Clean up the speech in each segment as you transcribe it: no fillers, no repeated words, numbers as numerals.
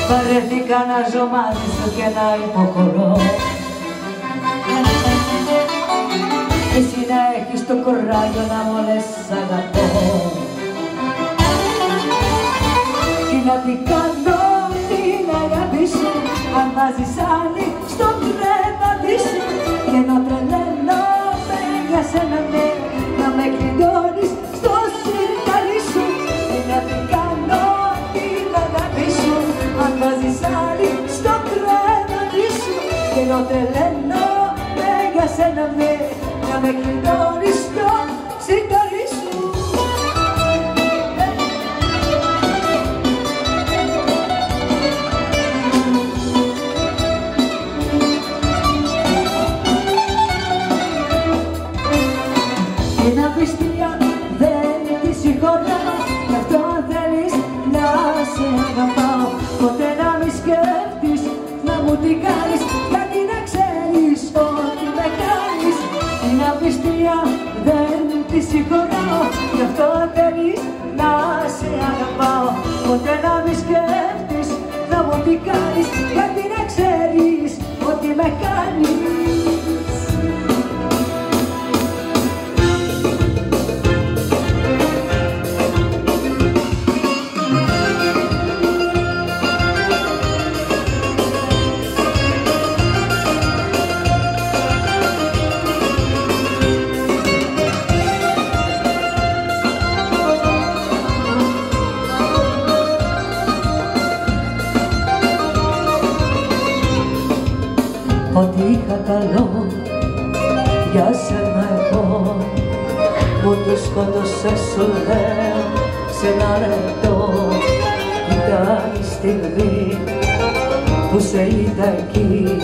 Βαρέθηκα να ζω μαζί σου και να υποχωρώ. Εσύ να έχεις το κοράγιο να μου λες αγαπώ. Τι να τι κάνω την αγάπη σου, αν βάζεις άλλη στο κρεβάτι σου. Και να τρελαίνομαι για σένα, ναι, να με κλειδώνεις στο σιρτάρι σου. Τι να τι κάνω την αγάπη σου, αν βάζεις άλλη στο κρεβάτι σου. Και να τρελαίνομαι για σένα, ναι, να με κλειδώνεις στο σιρτάρι σου. Την απιστία δεν τη συγχωράω, γι' αυτό θέλεις να σε αγαπάω. Ποτέ να μη σκέφτεις να μου την κάνεις, γιατί να ξέρεις ότι με κάνεις. Την απιστία δεν τη συγχωράω, γι' αυτό θέλεις να σε αγαπάω. Ποτέ να μη σκέφτεις να μου την κάνεις, γιατί να ξέρεις ότι με κάνεις. Ό,τι είχα καλό για σένα εγώ, μου το σκότωσες, σου λέω, σε ένα λεπτό. Ήταν η στιγμή που σε είδα εκεί,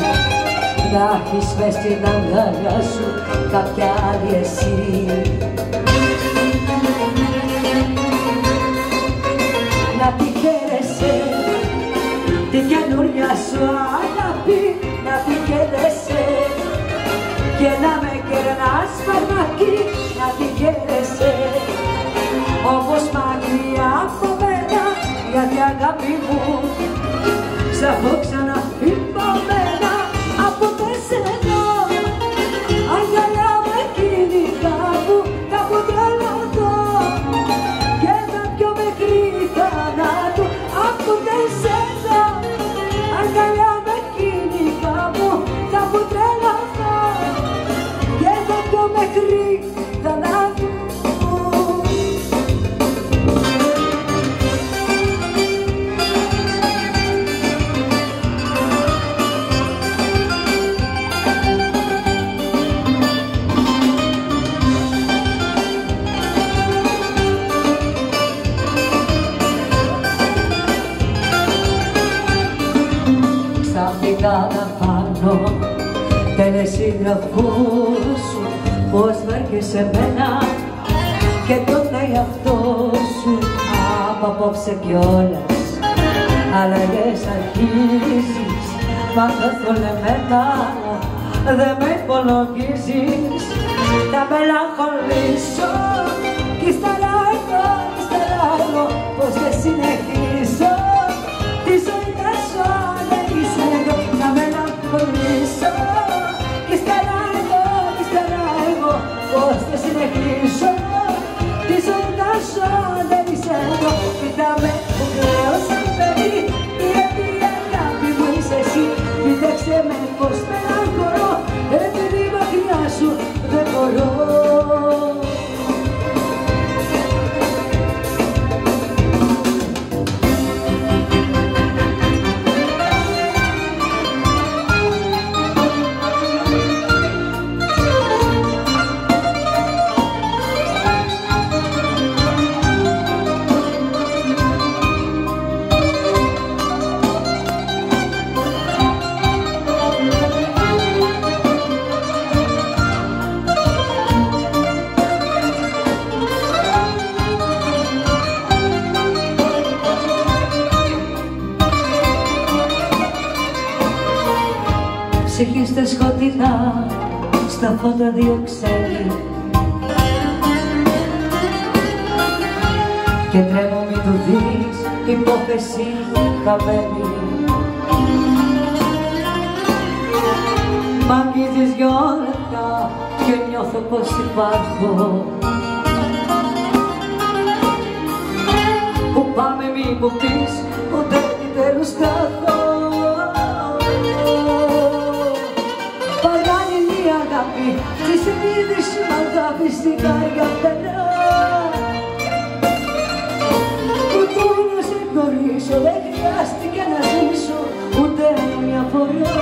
να έχεις μες στην αγκαλιά σου κάποια άλλη εσύ. Να τη χαίρεσαι την καινούρια σου αγάπη, να τη χαίρεσαι και να με κερνάς φαρμακή. Να τη χαίρεσαι όπως μακριά από μένα, γιατί αγάπη μου σ' έχω ξαναυπομένα. Από τεσσένα αγκαλιά με εκείνη κάπου, κάπου τρελαθώ και τα πιο μικρή θανάτου. Από τεσσένα αγκαλιά με εκείνη κάπου, κάπου τρελαθώ και τα πιο μικρή θανάτου. Ξαφνικά να πάνω τελεσίγραφούς σου, πως βρήκες σε μένα και τον εαυτό σου. Από απόψε κιόλας αλλαγές αρχίζεις, μα καθόλου εμένα δεν με υπολογίζεις. Να μελαγχολήσω κι ύστερα εγώ πως δεν συνεχίζω τη ζωή να ζω, δεν είσαι εδώ. Να μελαγχολήσω κι ύστερα εγώ πως δεν συνεχίζω τη ζωή να ζω, δεν είσαι εδώ. Κοίταμε που κλαίω σαν παιδί, γιατί η αγάπη μου είσαι εσύ. Κοίταξε με πως μελαγχολώ, επειδή μακριά σου δεν μπορώ. Ψυχή στα σκοτεινά, στα φώτα δύο ξένοι, και τρέμω μην του δεις υπόθεση χαμένη. Μ' αγγίζεις 2 λεπτά και νιώθω πως υπάρχω. Πού πάμε μη μου πεις, ούτε επιτέλους θα έχω. Παράλληλη αγάπη, στη συνείδηση μ' αγάπη, στην καρδιά περνά. Ούτε να σε γνωρίσω, δεν χρειάστηκε να ζήσω ούτε μια φορά.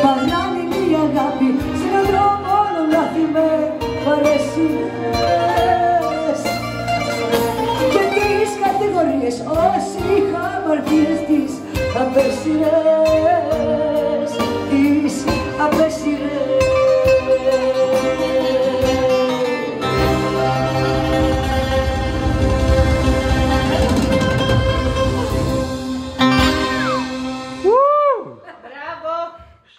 Παράλληλη αγάπη, σε έναν δρόμο όλο λάθη με παρέσιες. Και τις κατηγορίες όσοι είχα αμαρτίες τις απέσιρες, τις απέσιρες.